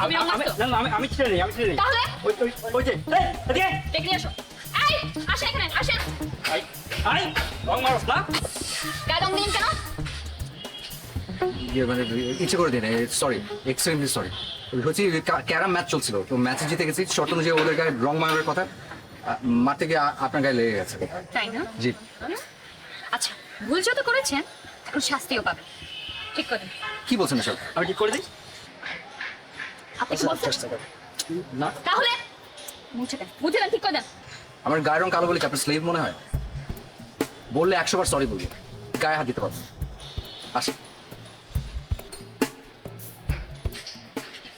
তুমি রং মারছো? না আমি ছেড়ে নেই তাহলে ওই যে এদিকে ডেকে নিয়ে আসো। এই আসেন এখানে আসেন। আই রং মারস না গায়ে রং দিন কেন? ইয়ে মানে ইচ্ছে করে দিন সরি এক্সট্রিমলি সরি হচ্ছে ক্যারাম ম্যাচ চলছিল তো ম্যাচে জিতে গেছি শর্ত অনুযায়ী ওদের গায়ে রং মারার কথা মারতে গিয়ে আপনার গায়ে লেগে গেছে তাই না? জি আচ্ছা ভুল যত করেছেন এখন শাস্তিও পাবেন। ঠিক করে কি বলছেন এসব আমি ঠিক করে দিই আপনি কি বলছেন? না তাহলে মুছে দেন ঠিক করে দেন। আমার গায়ের রং কালো বলে কি আপনার স্লেভ মনে হয় বললে 100 বার সরি বলবো গায়ে হাত দিতে পারবো আসি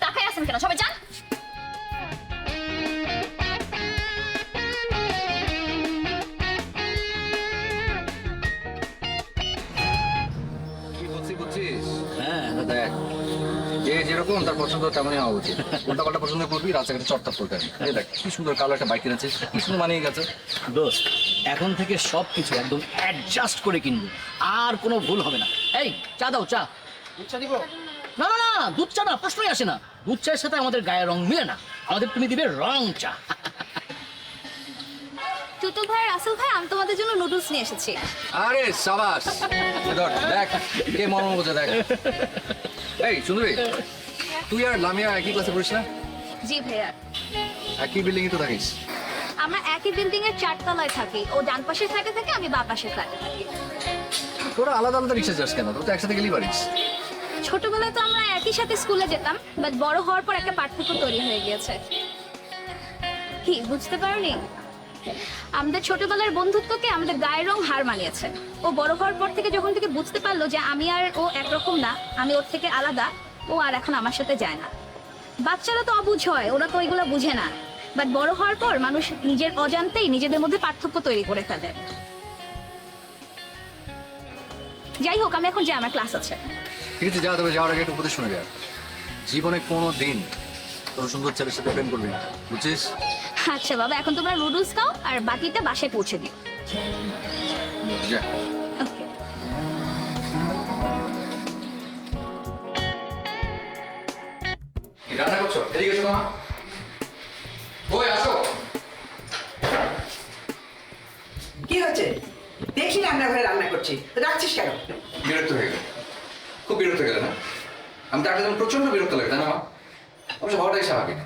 তাকাই আছেন কেন? সবাই যান। কি বুঝছিস হ্যাঁ দেখ যে যেরকম তার পছন্দ তেমনই হওয়া উচিত উল্টা পাল্টা পছন্দ করবি রাস্তাঘাটে চট্টপ করতে এই দেখ কি সুন্দর কালো একটা বাইক কিনেছিস কি সুন্দর মানিয়ে গেছে দোস্ত এখন থেকে সব কিছু একদম অ্যাডজাস্ট করে কিনবো আর কোনো ভুল হবে না। এই চা দাও চা। ইচ্ছা দিব না না না দুধ চা না প্রশ্নই আসে না। দুধ চায়ের সাথে আমাদের গায়ের রং মিলে না। আমাদের তুমি দিবে রং চা। টুটু ভাই রাসেল ভাই আমি তোমাদের জন্য নুডলস নিয়ে এসেছি। আরে সাবাস ধর দেখ কে মর্ম বোঝে দেখ এই সুন্দরী তুই আর লামিয়া একই ক্লাসে পড়িস না জি ভাইয়া, একই বিল্ডিং এ তো থাকিস আমরা একই বিল্ডিং এর 4 তলায় থাকি। ও ডান পাশে ফ্ল্যাটে থাকে, আমি বাম পাশে ফ্ল্যাটে থাকি। তোরা আলাদা আলাদা রিক্সা যাস কেন তোরা তো একসাথে গেলেই পারিস ছোটবেলায় তো আমরা একই সাথে স্কুলে যেতাম, বাট বড় হওয়ার পর একটা পার্থক্য তৈরি হয়ে গিয়েছে। কি বুঝতে পারোনি? আমাদের ছোটবেলার বন্ধুত্বকে আমাদের গায়ের রং হার মানিয়েছে। ও বড় হওয়ার পর থেকে যখন থেকে বুঝতে পারলো যে আমি আর ও একরকম না, আমি ওর থেকে আলাদা, ও আর এখন আমার সাথে যায় না। বাচ্চারা তো অবুঝ হয়, ওরা তো ওইগুলো বুঝে না। বাট বড় হওয়ার পর মানুষ নিজের অজান্তেই নিজেদের মধ্যে পার্থক্য তৈরি করে ফেলে। যাই হোক, আমি এখন যাই, আমার ক্লাস আছে। ঠিক আছে যা তবে যাওয়ার আগে একটা উপদেশ শুনে যা জীবনে কোনো দিন তোর সুন্দর ছেলের সাথে প্রেম করবি না বুঝছিস আচ্ছা বাবা, এখন তোমরা নুডলস খাও আর বাকিটা বাসায় পৌঁছে দিও। যা ওকে। কি রান্না করছো এদিকে এসো মা ওই আসো কি হচ্ছে? দেখি রান্নাঘরে রান্না করছি, রাখছিস কেন? বিরক্ত হয়ে গেল খুব বিরক্ত হয়ে গেল না আমি তো একটা যেমন প্রচন্ড বিরক্ত লাগে তাই না মা অবশ্য হওয়াটাই স্বাভাবিক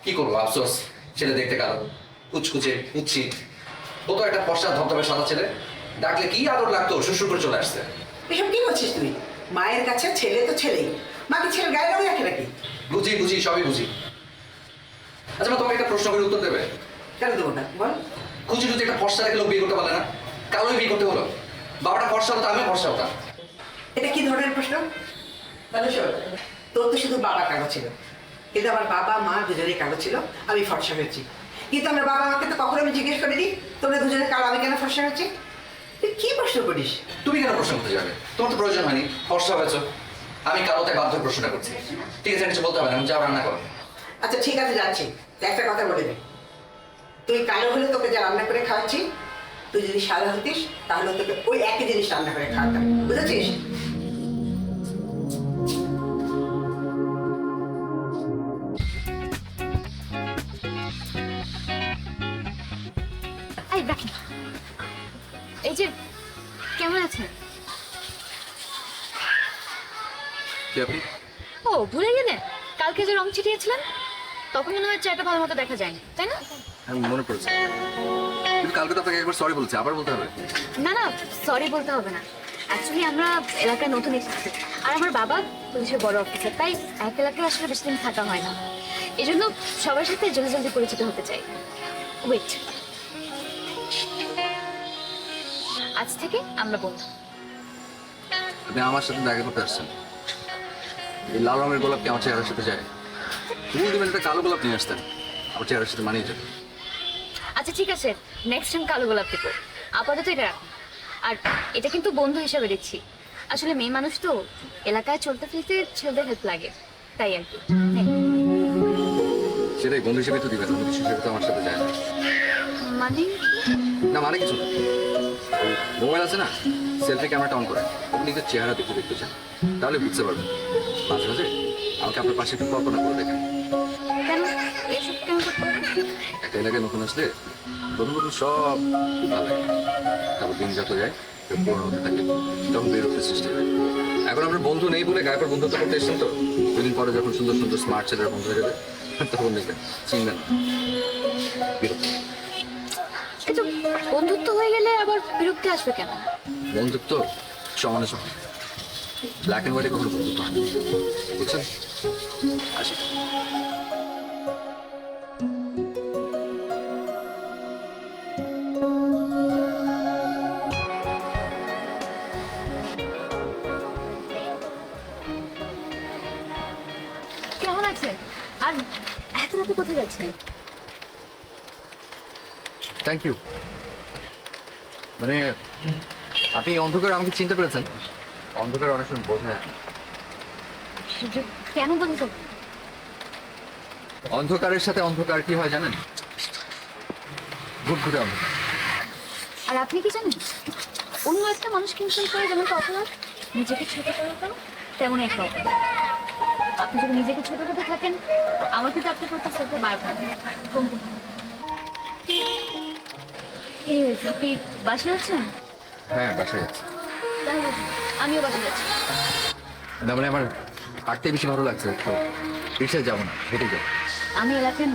কি করবো আফসোস ছেলে দেখতে কালো কুচকুচে কুচ্ছি ও তো একটা ফর্সা ধবধবে সাদা ছেলে ডাকলে কি আদর লাগতো শ্বশুর করে চলে আসছে এসব কি করছিস তুই? মায়ের কাছে ছেলে তো ছেলেই, মাকে ছেলে গায়ে রঙ রাখে নাকি? বুঝি সবই বুঝি আচ্ছা মা তোমাকে একটা প্রশ্ন করে উত্তর দেবে কেন দেবো না বল? খুঁজি টুচি একটা ফর্সা রেখে লোক বিয়ে করতে পারলে না কালোই বিয়ে করতে হলো বাবাটা ফর্সা হতো আমিও ফর্সা হতাম এটা কি ধরনের প্রশ্ন? তাহলে শোন, তোর তো শুধু বাবা কালো ছিল, কিন্তু আমার বাবা মা দুজনেই কালো ছিল, আমি ফর্সা হয়েছি। কিন্তু আমার বাবা আমাকে তো কখনো আমি জিজ্ঞেস করিনি তোমরা দুজনে কালো, আমি কেন ফর্সা হয়েছি? তুই কি প্রশ্ন করিস? তুমি কেন প্রশ্ন করতে যাবে তোমার তো প্রয়োজন হয়নি ফর্সা হয়েছো আমি কালোতে বাধ্য হয়ে প্রশ্নটা করছি ঠিক আছে কিছু বলতে হবে না আমি যাও রান্না করো আচ্ছা ঠিক আছে যাচ্ছি, একটা কথা বলে দে, তুই কালো হলে তোকে যা রান্না করে খাওয়াচ্ছি, তুই যদি সাদা হতিস তাহলে তোকে ওই একই জিনিস রান্না করে খাওয়াতাম, বুঝেছিস? এই রাখি। এই যে, কেমন আছেন? কি আপনি ও ভুলে গেলেন কালকে যে রং ছিটিয়েছিলেন তখন মনে হচ্ছে এটা ভালো মতো দেখা যায়নি, তাই না? আমি মনে পড়েছে কিন্তু কালকে তো আপনাকে একবার সরি বলছি আবার বলতে হবে না না সরি বলতে হবে না। অ্যাকচুয়ালি আমরা এলাকায় নতুন এসেছি আর আমার বাবা পুলিশের বড় অফিসার, তাই এক এলাকায় আসলে বেশি দিন থাকা হয় না। এই জন্য সবার সাথে জলদি জলদি পরিচিত হতে চাই। ওয়েট, আজ থেকে আমরা বন্ধু। আপনি আমার সাথে দেখা করতে আসছেন এই লাল রঙের গোলাপ কি আমার চেহারার সাথে যায় তুমি যদি একটা কালো গোলাপ নিয়ে আসতেন আমার চেহারার সাথে মানিয়ে যেত আচ্ছা ঠিক আছে, নেক্সট টাইম কালো গোলাপ দেবো, আপাতত এটা রাখুন। আর এটা কিন্তু বন্ধু হিসাবে দিচ্ছি, আসলে মেয়ে মানুষ তো এলাকায় চলতে ফিরতে ছেলেদের হেল্প লাগে, তাই আর কি। সেটাই বন্ধু হিসেবে তো দিবেন বন্ধু হিসেবে তো আমার সাথে যায় না মানে না মানে কিছু না মোবাইল আছে না সেলফি ক্যামেরাটা অন করে আপনি তো চেহারা দেখতে চান তাহলে বুঝতে পারবেন মাঝে মাঝে আমাকে আপনার পাশে একটু কল্পনা করে দেখেন কেন করতে হবে? একটা এলাকায় নতুন আসলে নতুন নতুন সব ভালো লাগে। তারপর দিন যত যায় পুরনো হতে থাকে তখন বিরক্তির সৃষ্টি হয়। এখন আমরা বন্ধু নেই বলে গায়ে পর বন্ধুত্ব করতে এসেছেন তো দুদিন পরে যখন সুন্দর সুন্দর স্মার্ট ছেলেরা বন্ধু হয়ে যাবে তখন দেখবেন চিনবেন না। বিরক্ত কিন্তু বন্ধুত্ব হয়ে গেলে আবার বিরক্তি আসবে কেন? বন্ধুত্ব সমানে সমান, ব্ল্যাক অ্যান্ড হোয়াইটে কখনো বন্ধুত্ব হয় না। বুঝছেন? আসি। কেমন আছে? আর এত রাতে কোথায় যাচ্ছেন? Thank you. মানে আপনি অন্ধকার আমাকে চিনতে পেরেছেন? অন্ধকার অনেক সময় বোঝা যায় না। কেন বলছো? অন্ধকারের সাথে অন্ধকার কি হয় জানেন? ঘুটঘুটে অন্ধকার। আর আপনি কি জানেন, অন্য একটা মানুষকে ইনসাল করে যেমন অপরাধ, নিজেকে ছোট করে তো তেমন একটা অপরাধ। আপনি যদি নিজেকে ছোট করতে থাকেন, আমার কিন্তু আপনার প্রতি শ্রদ্ধা বাড়বে না, কমতে থাকবে। কি হয়েছে, আপনি বাসায় আছেন? হ্যাঁ, বাসায় যাচ্ছি। তাহলে আমিও বাসায় যাচ্ছি। না মানে আমার হাঁটতে বেশি ভালো লাগছে, তো রিক্সায় যাবো না, হেঁটে যাবো। আমি এলাকায়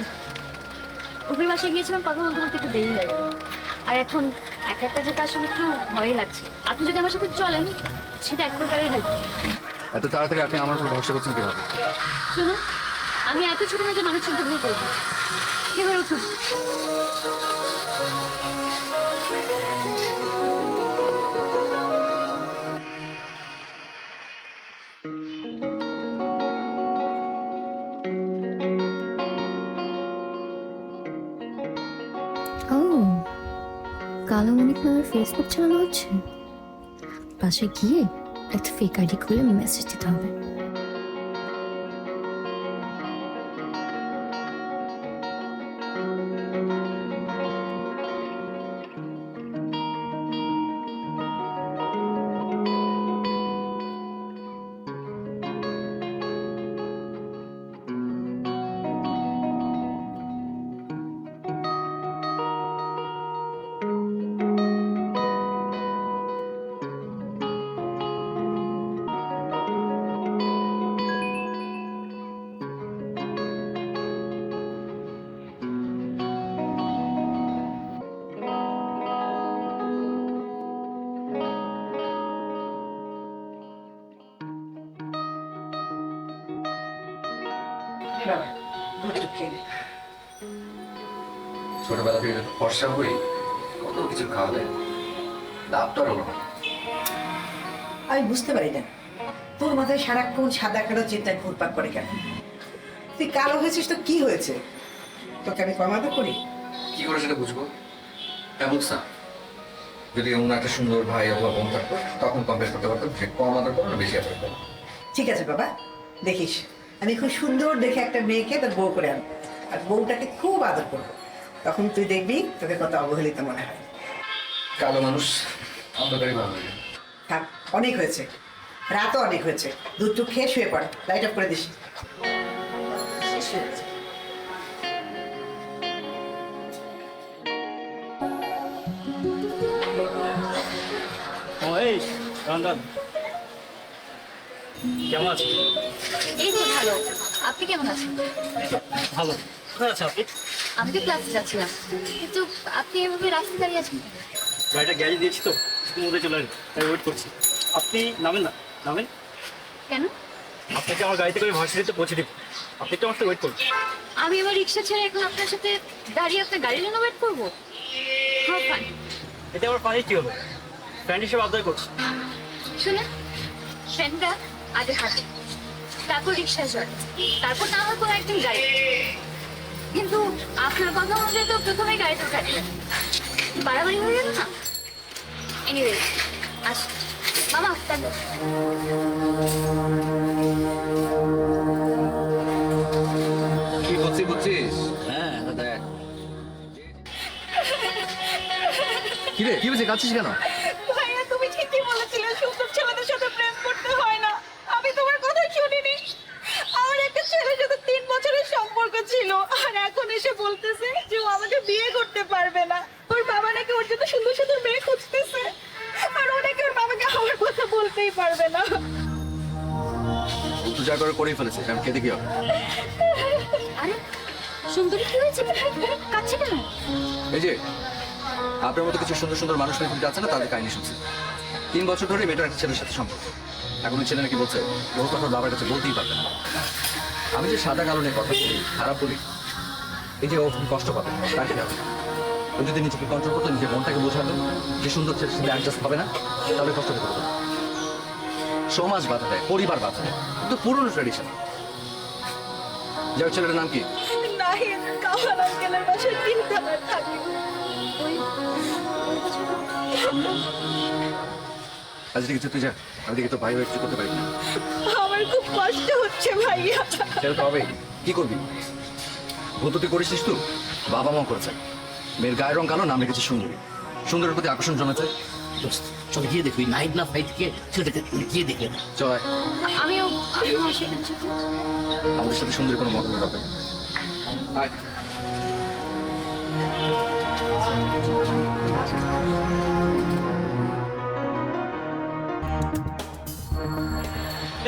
ওপরের বাসায় গিয়েছিলাম, কথা বলতে বলতে একটু দেরি হয়ে গেল। আর এখন একা একা যেতে আসলে একটু ভয়ই লাগছে। আপনি যদি আমার সাথে চলেন, সেটা এক প্রকারের হেল্প। এত তাড়াতাড়ি আপনি আমার উপর ভরসা করছেন কিভাবে? শুনুন, আমি এত ছোট না যে মানুষ চিন্তা ভুল করবো। এবার উঠুন। ও, কালো মনিক নামের ফেসবুক চালানো হচ্ছে। পাশে গিয়ে একটা ফেক আইডি খুলে মেসেজ দিতে হবে। বাবা, দুধ খেয়ে নে। ছোটবেলা থেকে যত ফর্সা হই কত কিছু খাওয়া যায়, লাভটার হলো না। আমি বুঝতে পারি না তোর মাথায় সারাক্ষণ সাদা কালো চিন্তায় ঘুরপাক করে কেন? তুই কালো হয়েছিস তো কি হয়েছে? তোকে আমি কমাতে করি? কি করে সেটা বুঝবো? হ্যাঁ বুঝতাম, যদি অন্য একটা সুন্দর ভাই অথবা বোন থাকতো তখন কম্পেয়ার করতে পারতাম যে কম আদর করো না বেশি আদর করো। ঠিক আছে বাবা, দেখিস আমি খুব সুন্দর দেখে একটা মেয়েকে তোর বউ করে আনবো, আর বউটাকে খুব আদর করবো। তখন তুই দেখবি তোকে কত অবহেলিত মনে হয়। কালো মানুষ অন্ধকারই ভালো লাগে। থাক, অনেক হয়েছে, রাতও অনেক হয়েছে। দুধ টুক খেয়ে শুয়ে পড়, লাইট অফ করে দিস। শেষ হয়ে গেছে। ও এই রঞ্জন, কেমন আছেন? এই তো ভালো। আপনি কেমন আছেন? ভালো। কোথায় আছেন আপনি? আমি তো ক্লাসে যাচ্ছিলাম, কিন্তু আপনি এভাবে রাস্তায় দাঁড়িয়ে আছেন। গাড়িটা গ্যারেজ দিয়েছি তো, কিছুর মধ্যে চলে আসবেন, তাই ওয়েট করছি। আপনি নামেন না, নামেন। কেন? আপনাকে আমার গাড়িতে করে ভার্সিটিতে পৌঁছে দিব, আপনি একটু আমার সাথে ওয়েট করুন। আমি আমার রিক্সা ছেড়ে এখন আপনার সাথে দাঁড়িয়ে আপনার গাড়ির জন্য ওয়েট করবো? হ্যাঁ ফাইন। এতে আমার পায়ে কি হবে? ফ্রেন্ড হিসেবে আবদার করছি। শুনে, ফ্রেন্ডরা আগে হাঁটে, তারপর রিক্সায় চড়ে, তারপর না হয় কোনো একদিন গাড়ি। কিন্তু আপনার কথা অনুযায়ী তো প্রথমে গাড়িতে উঠাচ্ছে, বাড়াবাড়ি হয়ে গেল না? এনিওয়ে, আস মামা, তাহলে কি করছিস বুঝছিস? হ্যাঁ, দেখ কি রে, কি হয়েছে, কাঁদছিস কেন? ভাইয়া, তুমি ঠিকই বলেছিলে সুন্দর ছেলেদের সাথে প্রেম করতে হয় না। আমি তোমার কথা শুনিনি। আমার একটা ছেলের সাথে 3 বছরের সম্পর্ক ছিল, আর এখন বিয়ে করতে পারবে না। ওর বাবা নাকি ওর জন্য সুন্দর সুন্দর মেয়ে খুঁজতেছে, আর ও নাকি ওর বাবাকে আমার কথা বলতেই পারবে না। তো যা করে করেই ফেলেছে, আমি খেতে কি হবে? আরে সুন্দরী কি হয়েছে, কাছে কেন? এই যে আপনার মতো কিছু সুন্দর সুন্দর মানুষ এরকম আছে না, তাদের কাহিনী শুনছি। 3 বছর ধরে মেয়েটার একটা ছেলের সাথে সম্পর্ক। এখন ওই ছেলে নাকি বলছে ওর কথা ওর বাবার কাছে বলতেই পারবে না। আমি যে সাদা কালো নিয়ে কথা বলি, খারাপ বলি, এই যে ও কষ্ট পাবে তার কি হবে? ও যদি নিজেকে কন্ট্রোল করতো, নিজের মনটাকে বোঝাতো যে সুন্দর ছেলের সাথে অ্যাডজাস্ট হবে না, তাহলে কষ্ট পেতে হতো। সমাজ বাধা দেয়, পরিবার বাধা দেয়, কিন্তু পুরনো ট্র্যাডিশন। যে ওই ছেলেটার নাম কি? নাহিদ কামাল আঙ্কেলের বাসায় 3 তলায় থাকে। আজ থেকে তুই যা, আমি দেখি তো ভাই হয়ে কিছু করতে পারি না। আমার খুব কষ্ট হচ্ছে ভাইয়া। সেটা তো হবে, কি করবি? ভূত তুই করিস তুই? বাবা মাও করেছে। মেয়ের গায়ের রং কালো, নাম রেখেছে সুন্দরী। সুন্দরের প্রতি আকর্ষণ জমেছে। দোস্ত, চল গিয়ে দেখবি নাইট না ফাইট কে ছেলেটাকে গিয়ে দেখে না। চয় আমিও সেখানে যেতে চাই। আমাদের সাথে সুন্দরী কোনো মত হবে না। আয়।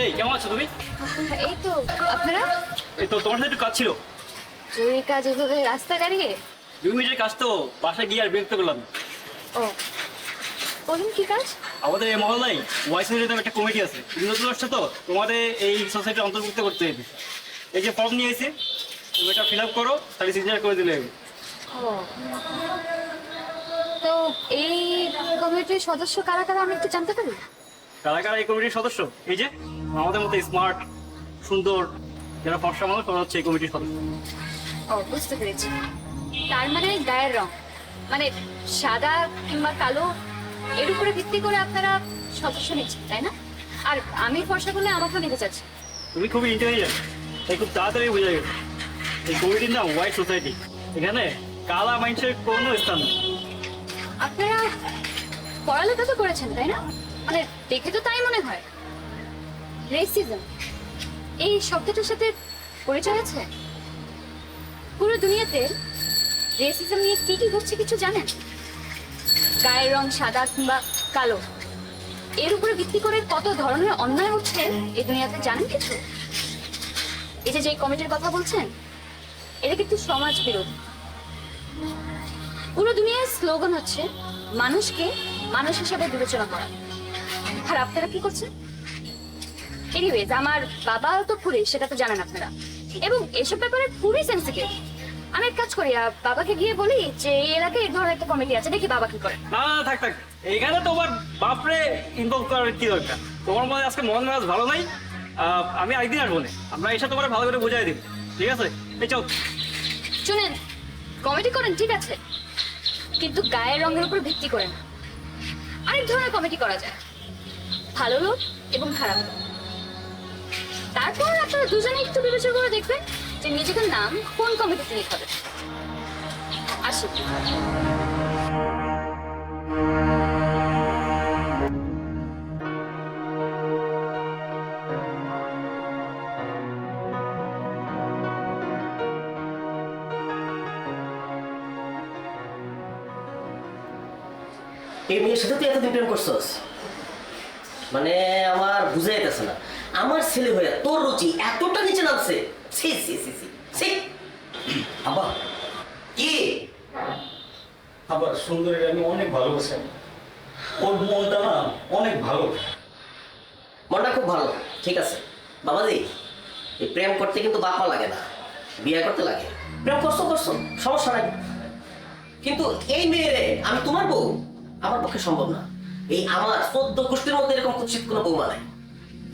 এই কেমন আছো তুমি? এই তো আপনারা এই তো তোমার সাথে একটু কাজ ছিল। জরুরি কাজ এভাবে রাস্তায় দাঁড়িয়ে? 2 মিনিটের কাজ তো, বাসায় গিয়ে আর বিরক্ত করলাম না। ও বলুন কি কাজ? আমাদের এই মহল্লায় ওয়াইসির নামে একটা কমিটি আছে, তুমি নতুন আসছো তো, তোমাদের এই সোসাইটির অন্তর্ভুক্ত করতে হবে। এই যে ফর্ম নিয়ে এসে তুমি এটা ফিল আপ করো, তাহলে সিগনেচার করে দিলে হবে। ও তো এই কমিটির সদস্য কারা কারা আমি একটু জানতে পারি? কারা কারা এই কমিটির সদস্য? এই যে আমাদের মতো স্মার্ট সুন্দর যারা ফর্সা মানুষ, তারা হচ্ছে এই কমিটির সদস্য। ও বুঝতে পেরেছি। তার মানে গায়ের রং, মানে সাদা কিংবা কালো, এর উপরে ভিত্তি করে আপনারা সদস্য নিচ্ছেন, তাই না? আর আমি ফর্সা করলে আমাকেও নিতে চাচ্ছি। তুমি খুবই ইন্টেলিজেন্ট, তাই খুব তাড়াতাড়ি বোঝা গেছে। এই কমিটির নাম হোয়াইট সোসাইটি। এখানে কালা মানুষের কোনো স্থান নেই। আপনারা পড়ালেখা তো করেছেন, তাই না? মানে দেখে তো তাই মনে হয়। রেসিজম এই শব্দটার সাথে পরিচয় আছে? পুরো দুনিয়াতে রেসিজম নিয়ে কি কি ঘটছে কিছু জানেন? গায়ের রং সাদা কিংবা কালো, এর উপরে ভিত্তি করে কত ধরনের অন্যায় হচ্ছে এই দুনিয়াতে জানেন কিছু? এই যে কমিটির কথা বলছেন, এটা কিন্তু সমাজ বিরোধী। পুরো দুনিয়ার স্লোগান হচ্ছে মানুষকে মানুষ হিসেবে বিবেচনা করা। আর আপনারা কি করছেন? এনিওয়েজ, আমার বাবা তো পুলিশ, সেটা তো জানেন আপনারা, এবং এসব ব্যাপারে খুবই সেন্সিটিভ। আমি এক কাজ করি, বাবাকে গিয়ে বলি যে এই এলাকায় এই ধরনের একটা কমিটি আছে, দেখি বাবা কি করে। না না, থাক থাক, এইখানে তোমার বাপরে ইনভলভ করার কি দরকার? তোমার মনে আজকে মন মেজাজ ভালো নাই, আমি আরেকদিন আসবো না, আমরা এসে তোমার ভালো করে বোঝাই দিব, ঠিক আছে? এই চল। শুনেন, কমিটি করেন ঠিক আছে, কিন্তু গায়ের রঙের উপর ভিত্তি করে না। আরেক ধরনের কমিটি করা যায়, ভালো লোক এবং খারাপ লোক। তারপর আপনারা দুজনে একটু বিবেচনা করে দেখবেন যে নিজেকে নাম কোন কমিটিতে নিতে হবে। আসুন। এই মেয়ের সাথে তুই এতদিন প্রেম করছস? মানে আমার বুঝে যেতেছে না, আমার ছেলে হয়ে তোর রুচি এতটা নিচে নামছে। ছি ছি ছি ছি ছি। আব্বা কি? আবার সুন্দরী আমি অনেক ভালোবাসি, ওর মনটা না অনেক ভালো। মনটা খুব ভালো, ঠিক আছে বাবাজি। এই প্রেম করতে কিন্তু বাপা লাগে না, বিয়ে করতে লাগে। প্রেম করছো করছো, সমস্যা নাই, কিন্তু এই মেয়েরে আমি তোমার বউ আমার পক্ষে সম্ভব না। এই আমার 14 গোষ্ঠীর মধ্যে এরকম কুৎসিত কোনো বৌমা নাই,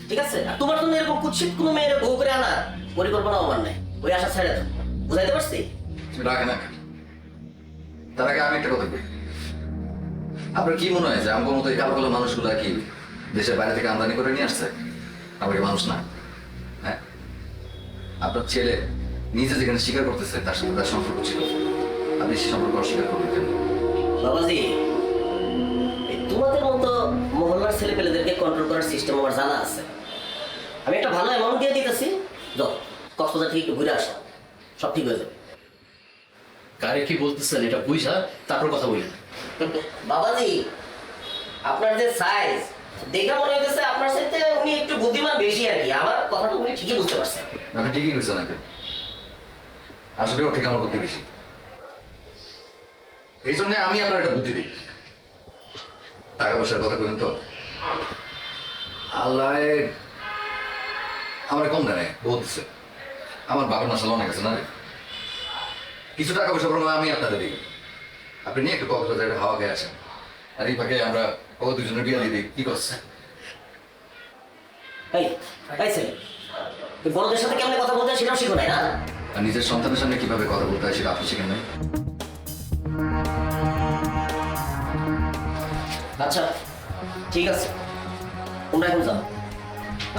ঠিক আছে? আর তোমার জন্য এরকম কুৎসিত কোনো মেয়ের বউ করে আনার পরিকল্পনা আমার নাই। ওই আশা ছেড়ে দাও, বুঝাইতে পারছি? রাখে না। তার আগে আমি একটা কথা বলি, আপনার কি মনে হয় যে আমার মতো এই কালো কালো মানুষগুলা কি দেশের বাইরে থেকে আমদানি করে নিয়ে আসছে? আমরা কি মানুষ না? হ্যাঁ, আপনার ছেলে নিজে যেখানে স্বীকার করতেছে তার সাথে তার সম্পর্ক ছিল, আপনি সে সম্পর্ক অস্বীকার করবেন কেন? বাবাজি, তোমাদের মতো মহল্লার ছেলে পেলেদেরকে কন্ট্রোল করার সিস্টেম আমার জানা আছে। আমি একটা ভালো অ্যামাউন্ট দিয়ে দিতেছি, যাও কক্সবাজার থেকে একটু ঘুরে আসো, সব ঠিক হয়ে যাবে। কারে কি বলতেছেন এটা বুঝা তারপর কথা বলি। বাবাজি, আপনার যে সাইজ দেখে মনে হইতেছে আপনার সাথে উনি একটু বুদ্ধিমান বেশি আর কি। আমার কথাটা উনি ঠিকই বুঝতে পারছেন। আপনি ঠিকই বুঝছেন নাকি? আসলে ওর থেকে আমার বুদ্ধি বেশি, এই জন্য আমি আপনার একটা বুদ্ধি দিই। টাকা পয়সার কথা বলেন তো, আল্লাহ আমার কম দেয় বলতেছে। আমার বাবার মাসাল অনেক আছে না রে, কিছু টাকা পয়সা বরং আমি আপনাদের দিই। আপনি নিয়ে একটু কক্সবাজারে হাওয়া খেয়ে আসেন, আর এই ফাঁকে আমরা ও দুজনের বিয়ে দিয়ে দিই। কি করছে? এই ছেলে, তুই বড়দের সাথে কেমন কথা বলতে হয় সেটাও শিখো নাই না? আর নিজের সন্তানের সামনে কিভাবে কথা বলতে হয় সেটা আপনি শিখেন নাই? আচ্ছা ঠিক আছে, তোমরা এখন যাও।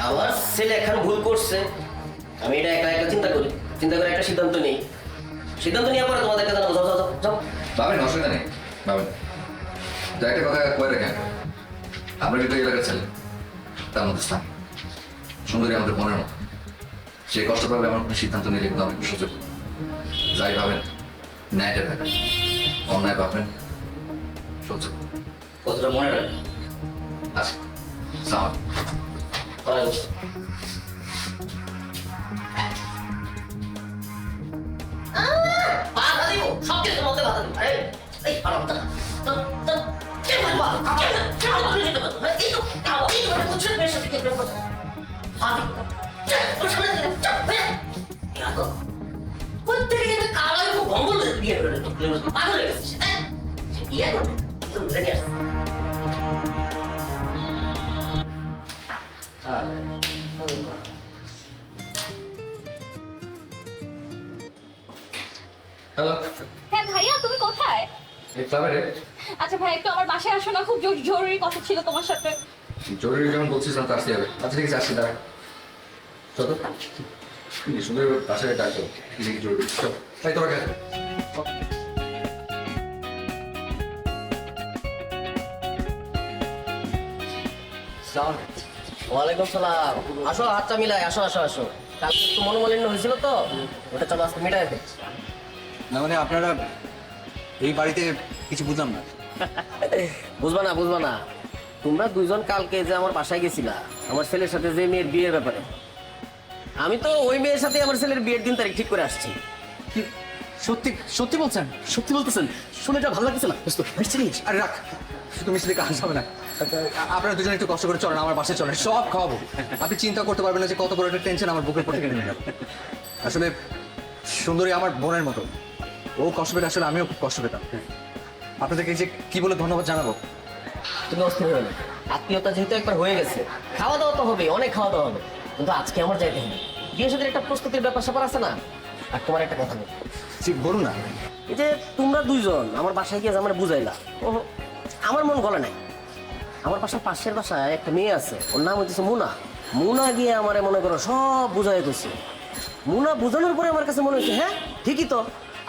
আমার ছেলে এখন ভুল করছে, আমি এটা একা একা চিন্তা করি, চিন্তা করে একটা সিদ্ধান্ত নেই। সিদ্ধান্ত নেওয়ার পরে তোমাদেরকে জানাবো। যাও যাও যাও যাও। ভাবেন, অসুবিধা নেই ভাবেন। তো একটা কথা কয়ে রাখেন, আমরা কিন্তু এলাকার ছেলে, তার মধ্যে স্থান সুন্দরী আমাদের মনের মতো। সে কষ্ট পাবে এমন কোনো সিদ্ধান্ত নিলে কিন্তু আমি সুযোগ। যাই ভাবেন ন্যায়টা ভাবেন, অন্যায় ভাববেন সহ্য। কতটা মনে রাখবে? আচ্ছা সালাম। বাধা দিব, সব কিছুর মধ্যে বাধা দিব। আরে এই ভালো কথা না। তো তো কে বলবো? কে আপনি যেতে পারবো? এই তো এই তো কুছ মেরে সাথে কি প্রেম করতে? ফাদি তোর সামনে চুপ হয়ে ইয়াকো প্রত্যেকদিন একটা কালো এবং বঙ্গল বিয়ে করে তো পাগল হয়ে গেছিস। বিয়ে করবে তো রেডি আছে। হ্যালো, হ্যাঁ ভাইয়া, তুমি কোথায়? এই ক্লাবে রে। আচ্ছা ভাই, একটু আমার বাসায় আসো না, খুব জরুরি কথা ছিল তোমার সাথে। জরুরি যখন বলছিস না তো আসতে হবে। আচ্ছা ঠিক আছে, আসছি দাঁড়া। চল তো সুন্দর বাসায় ডাকো, কি জরুরি। চল তাই তোমাকে ওয়ালাইকুম সালাম। আসো, হাতটা মিলাই। আসো আসো আসো। কালকে একটু মনোমালিন্য হয়েছিল তো, ওটা চলো আজকে মিটাই ফেলছি। না মানে আপনারা এই বাড়িতে কিছু বুঝলাম না। বুঝবা না বুঝবা না, তোমরা দুইজন কালকে যে আমার বাসায় গেছিলা আমার ছেলের সাথে যে মেয়ের বিয়ের ব্যাপারে, আমি তো ওই মেয়ের সাথে আমার ছেলের বিয়ের দিন তারিখ ঠিক করে আসছি। কি সত্যি সত্যি বলছেন? সত্যি বলতেছেন? শুনে এটা ভালো লাগতেছে না। আরে রাখ, শুধু মিস্ত্রি কাজ হবে না। আপনারা দুজন একটু কষ্ট করে চলেন, আমার বাসায় চলেন, সব খাওয়াবো। আপনি চিন্তা করতে পারবেন না যে কত বড় একটা টেনশন আমার বুকের পর থেকে নেমে যাবে। আসলে সুন্দরী আমার বোনের মতো, ও কষ্ট পেতে আসলে আমিও খুব কষ্ট পেতাম। আপনাদেরকে যে কি বলে ধন্যবাদ জানাবো। তুমি অস্থির হয়ে না, আত্মীয়তা যেহেতু একবার হয়ে গেছে, খাওয়া দাওয়া তো হবে, অনেক খাওয়া দাওয়া হবে, কিন্তু আজকে আমার যাইতে হবে। বিয়ে সাথে একটা প্রস্তুতির ব্যাপার স্যাপার আছে না। আর তোমার একটা কথা বলি, ঠিক বলুন না। এই যে তোমরা দুইজন আমার বাসায় গিয়ে আমার বুঝাইলা, ও আমার মন গলে নাই। আমার বাসার পাশের বাসায় একটা মেয়ে আছে, ওর নাম হচ্ছে মুনা। মুনা গিয়ে আমারে মনে করো সব বুঝাই গেছে। মুনা বোঝানোর পরে আমার কাছে মনে হচ্ছে হ্যাঁ ঠিকই তো,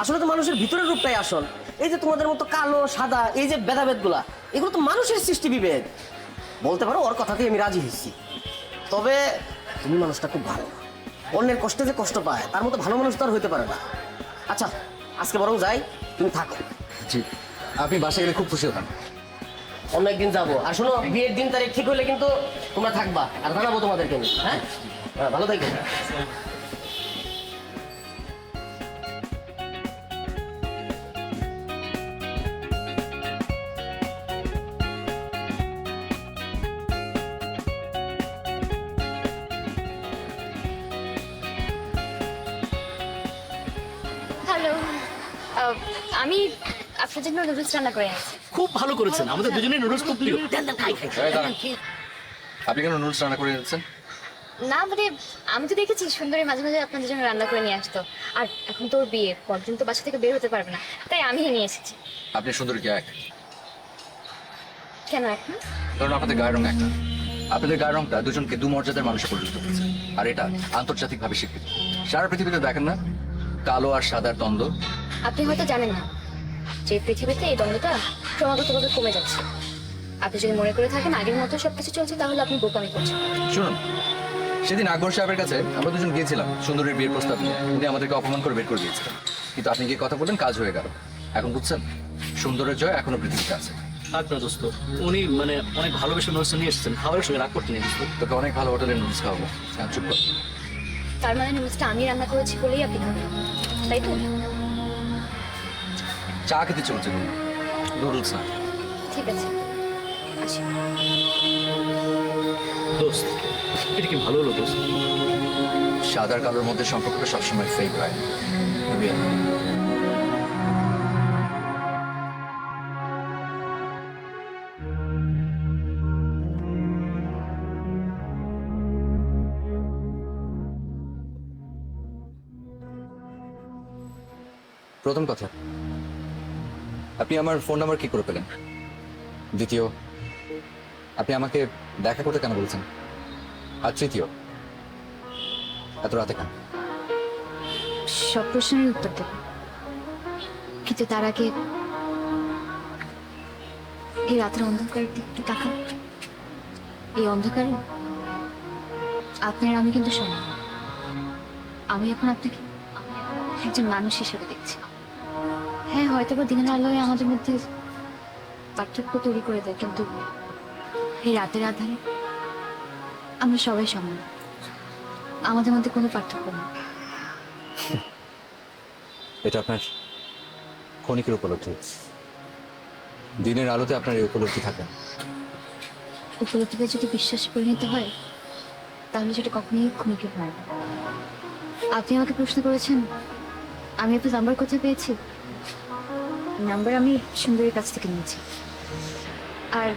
আসলে তো মানুষের ভিতরের রূপটাই আসল। এই যে তোমাদের মতো কালো সাদা এই যে ভেদাভেদগুলা, এগুলো তো মানুষের সৃষ্টি বিভেদ। বলতে পারো ওর কথাতেই আমি রাজি হয়েছি। তবে তুমি মানুষটা খুব ভালো, অন্যের কষ্টে যে কষ্ট পায় তার মতো ভালো মানুষ তো আর হইতে পারে না। আচ্ছা আজকে বরং যাই, তুমি থাকো। জি, আপনি বাসায় গেলে খুব খুশি হতাম। অন্য একদিন যাবো। আর শোনো, বিয়ের দিন তারিখ ঠিক হলে কিন্তু তোমরা থাকবা, আর জানাবো তোমাদেরকে। হ্যাঁ ভালো থাকবে। হ্যালো, আমি আপনার জন্য নুডলস রান্না করে আনছি। খুব ভালো করেছেন, আমাদের দুজনের নুডলস খুব প্রিয়। দেন দেন খাই খাই। আপনি কেন নুডলস রান্না করে যাচ্ছেন? না মানে আমি তো দেখেছি সুন্দরী মাঝে মাঝে আপনাদের জন্য রান্না করে নিয়ে আসতো, আর এখন তোর বিয়ে, পরদিন তো বাসা থেকে বের হতে পারবে না, তাই আমি নিয়ে এসেছি। আপনি সুন্দরী কি এক? কেন এখন? কারণ আপনাদের গায়ের রং একটা। আপনাদের গায়ের রংটা দুজনকে দু মর্যাদার মানুষে পরিণত করেছে, আর এটা আন্তর্জাতিকভাবে স্বীকৃত। সারা পৃথিবীতে দেখেন না কালো আর সাদার দ্বন্দ্ব? আপনি হয়তো জানেন না যে পৃথিবীতে এই দ্বন্দ্বটা ক্রমাগতভাবে কমে যাচ্ছে। আপনি যদি মনে করে থাকেন আগের মতো সবকিছু চলছে, তাহলে আপনি বোকামি করছেন। শুনুন, সেদিন আকবর সাহেবের কাছে আমরা দুজন গিয়েছিলাম সুন্দরীর বিয়ের প্রস্তাব নিয়ে। উনি আমাদেরকে অপমান করে বের করে দিয়েছিলেন। কিন্তু আপনি গিয়ে কথা বললেন, কাজ হয়ে গেল। এখন বুঝছেন, সুন্দরের জয় এখনো পৃথিবীতে আছে। থাক না দোস্ত, উনি মানে অনেক ভালোবেসে নুডলস নিয়ে এসেছেন, খাবারের সঙ্গে রাগ করতে নেই দোস্ত। তোকে অনেক ভালো হোটেলের নুডলস খাওয়াবো। হ্যাঁ, চুপ কর। তার মানে নুডলসটা আমি রান্না করেছি বলেই আপনি খাবেন, তাই তো? চা খেতে চলছে, নুডলস না। ঠিক আছে, আসি। দোস্ত, এটা কি ভালো হলো দোস্ত? সাদার কালোর মধ্যে সম্পর্কটা সবসময় ফেক হয়। রুবিয়া, প্রথম কথা, আপনি আমার ফোন নাম্বার কি করে পেলেন? দ্বিতীয়, আপনি আমাকে দেখা করতে কেন বলছেন? আর তৃতীয়, এত রাতে কেন? সব প্রশ্নের উত্তর দেব, কিন্তু তার আগে এই রাতের অন্ধকার একটু তাকান। এই অন্ধকারে আপনার আমি কিন্তু সমান। আমি এখন আপনাকে একজন মানুষ হিসেবে দেখছি। হ্যাঁ, হয়তো বা দিনের আলোয় আমাদের মধ্যে পার্থক্য তৈরি করে দেয়, কিন্তু এই রাতের আধারে আমরা সবাই সমান। আমাদের মধ্যে কোনো পার্থক্য নেই। এটা আপনার ক্ষণিকের উপলব্ধি। দিনের আলোতে আপনার এই উপলব্ধি থাকে। উপলব্ধিতে যদি বিশ্বাসে পরিণত হয়, তাহলে সেটা কখনোই ক্ষণিকের হয় না। আপনি আমাকে প্রশ্ন করেছেন আমি আপনার নাম্বার কোথায় পেয়েছি। নাম্বার আমি সুন্দরীর কাছ থেকে নিয়েছি। আর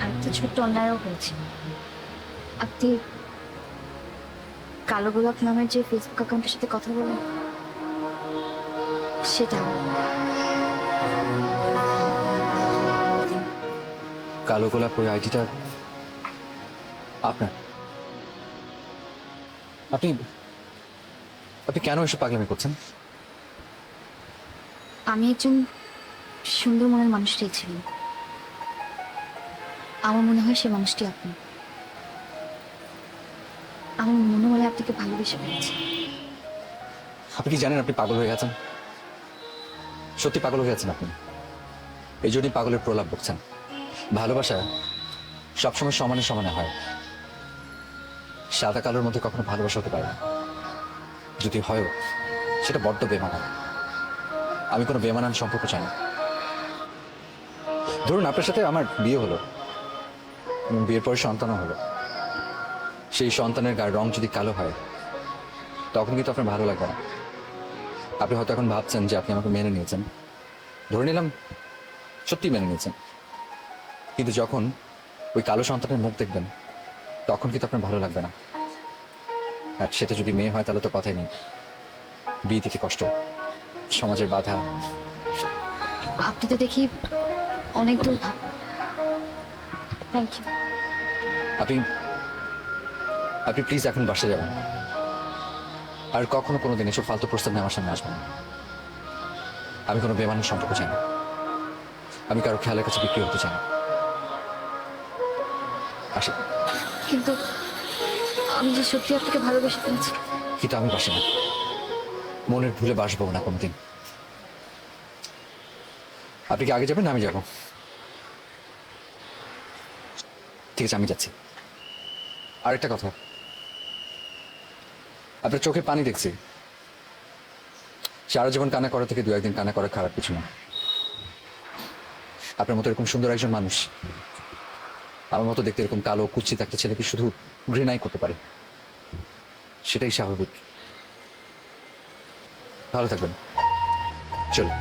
একটা ছোট্ট অন্যায়ও হয়েছে। আপনি কালো গোলাপ নামের যে ফেসবুক অ্যাকাউন্টের সাথে কথা বলেন, সেটা কালো গোলাপ ওই আইডিটা আপনার? আপনি আপনি কেন এসব পাগলামি করছেন? আমি একজন সুন্দর মনের মানুষটাই ছিলাম। আমার মনে হয় সে মানুষটি আপনি। আমার মনে হয় আপনাকে ভালোবেসে ফেলেছি। আপনি কি জানেন আপনি পাগল হয়ে গেছেন? সত্যি পাগল হয়ে গেছেন আপনি। এই জন্যই পাগলের প্রলাপ বকছেন। ভালোবাসা সবসময় সমানে সমানে হয়। সাদা কালোর মধ্যে কখনো ভালোবাসা হতে পারে না। যদি হয়ও, সেটা বড্ড বেমানান। আমি কোনো বেমানান সম্পর্ক চাই না। ধরুন আপনার সাথে আমার বিয়ে হলো এবং বিয়ের পরে সন্তানও হলো। সেই সন্তানের গায়ের রং যদি কালো হয়, তখন কিন্তু আপনার ভালো লাগবে না। আপনি হয়তো এখন ভাবছেন যে আপনি আমাকে মেনে নিয়েছেন। ধরে নিলাম সত্যি মেনে নিয়েছেন, কিন্তু যখন ওই কালো সন্তানের মুখ দেখবেন, তখন কিন্তু আপনার ভালো লাগবে না। আর সেটা যদি মেয়ে হয়, তাহলে তো কথাই নেই। বিয়ে থেকে কষ্ট, সমাজের বাধা। আপনি তো দেখি অনেক দূর ভাব। Thank you. আপনি আপনি প্লিজ এখন বাসায় যাবেন। আর কখনো কোনোদিন এসব ফালতু প্রস্তাব নিয়ে আমার সামনে আসবেন না। আমি কোনো বেমানের সম্পর্ক চাই না। আমি কারো খেয়ালের কাছে বিক্রি হতে চাই না। আসি। কিন্তু আমি যে সত্যি আপনাকে ভালোবেসে ফেলেছি। কিন্তু আমি বাসি না, মনের ভুলে বাসবো না কোনোদিন। আপনি কি আগে যাবেন না আমি যাব? ঠিক আছে, আমি যাচ্ছি। আরেকটা কথা, আপনার চোখে পানি দেখছি। সারা জীবন কান্না করা থেকে দু একদিন কান্না করা খারাপ কিছু না। আপনার মতো এরকম সুন্দর একজন মানুষ আমার মতো দেখতে এরকম কালো কুচ্ছিত একটা ছেলেকে শুধু ঘৃণাই করতে পারে, সেটাই স্বাভাবিক। ভালো থাকবেন, চলুন।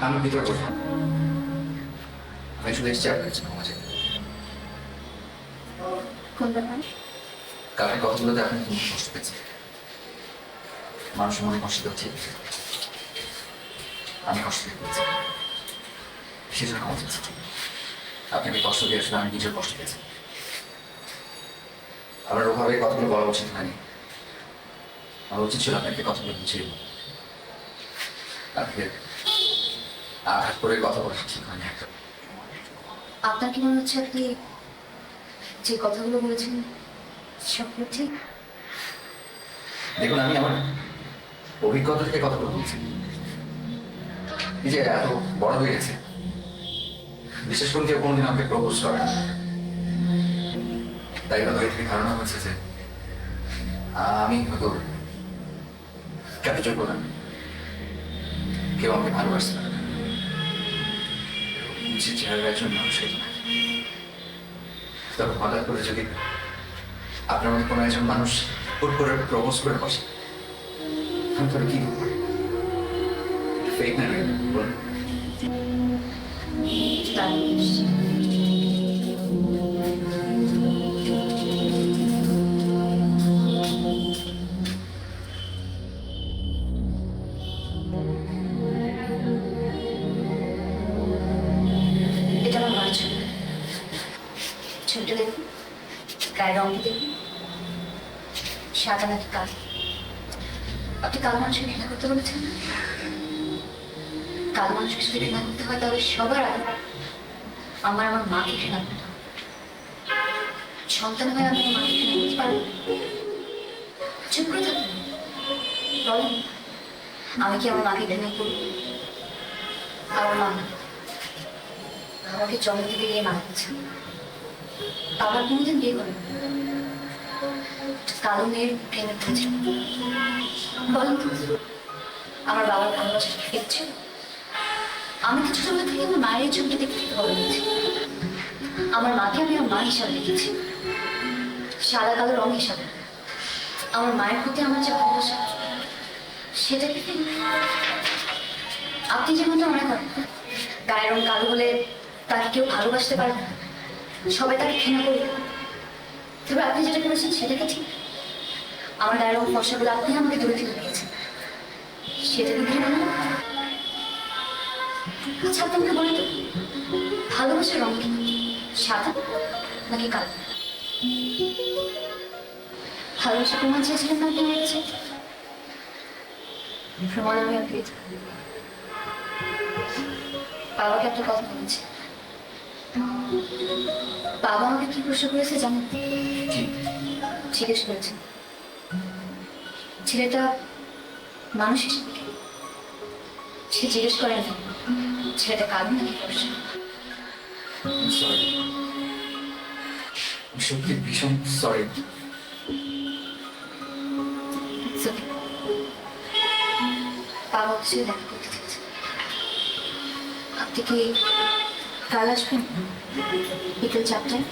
আমি ভিতরে বসবো। আমি শুধু এসেছি আপনার কাছে ক্ষমা চাইতে। কোন ব্যাপার? কালকে কথাগুলোতে আপনি খুব কষ্ট পেয়েছেন, মানুষের মনে কষ্ট দেওয়া ঠিক, আমি কষ্ট পেয়েছি, সেজন্য ক্ষমা চাইছি। আপনাকে কষ্ট দিয়ে আসলে আমি নিজের কষ্ট পেয়েছি। আমার ওভাবে কথাগুলো বলা উচিত হয়নি, আমার উচিত ছিল আপনাকে কথাগুলো বুঝিয়ে দেবো। আপনাকে আঘাত করে কথা বলা ঠিক হয়নি। আপনার কি মনে হচ্ছে আপনি যে কথাগুলো বলেছেন সবগুলো ঠিক? দেখুন, আমি আমার অভিজ্ঞতা থেকে কথাগুলো বলছি। এই যে এত বড় হয়ে গেছে, বিশেষ করে কেউ কোনোদিন আমাকে প্রপোজ করে না, তাই হয়তো এর থেকে ধারণা হচ্ছে যে আমি হয়তো ক্যাপচার করলাম, কেউ আমাকে ভালোবাসতে পারে না। যে চেহারা একজন মানুষের না, তবে হঠাৎ করে যদি আপনার মতো কোনো একজন মানুষ হুট করে প্রপোজ করে বসে, আমি তোর কি ফেক না বলুন? এটা আমার মায়ের ছবি। ছবিটা দেখুন, গায়ের রঙটা দেখুন, সাদা নাকি কালো। আপনি কালো মানুষকে ঘৃণা করতে বলেছেন। কালো মানুষকে যদি ঘৃণা করতে হয় তাহলে সবার আগে আমার মাকে ঘৃণা করতে হবে। সন্তান হয়ে আমি আমার মাকে ঘৃণা করতে পারবো? চুপ করে থাকবেন? বলেন, আমি কি আমার মাকে ঘৃণা করবো? আমার মা আমাকে জন্ম থেকে গিয়ে মারা গেছে। বাবা কোনোদিন বিয়ে করেন, কালো মেয়ের প্রেমে পড়েছে। বলেন তো, আমার বাবার ভালোবাসা দেখছে? আমি তো ছোটবেলা থেকে আমার মায়ের ছবিটা দেখতে ভালো লেগেছি। আমার মাকে আমি আমার মা হিসাবে দেখেছি, সাদা কালো রং হিসাবে। আমার মায়ের প্রতি আমার যে ভালোবাসা, সেটা কি আপনি যেমনটা মনে করেন গায়ের রং কালো হলে তাকে কেউ ভালোবাসতে পারে না, সবাই তাকে ঘৃণা করবে? তবে আপনি যেটা করেছেন সেটা কি ঠিক? আমার গায়ের রং ফর্সা বলে আপনি আমাকে দূরে থেকে দিয়েছেন, সেটা কি ঘৃণা না? আচ্ছা, আপনি আমাকে বলেন তো, ভালোবাসার রং কি, সাদা নাকি কালো? ভালোবাসা প্রমাণ চেয়েছিলেন না আপনি আমার কাছে? প্রমাণ আমি আর পেয়েছি। বাবাকে একটা কথা বলেছি। বাবা আমাকে কি প্রশ্ন করেছে জানেন? জিজ্ঞেস করেছে ছেলেটা মানুষ হিসেবে কি? সে জিজ্ঞেস করেন ছেলেটা কাঁদবে নাকি ফর্সা। সরি, সত্যি ভীষণ সরি। বাবা হচ্ছে দেখা করতে চেয়েছে। আপনি কি কাল আসবেন বিকেল 4টায়?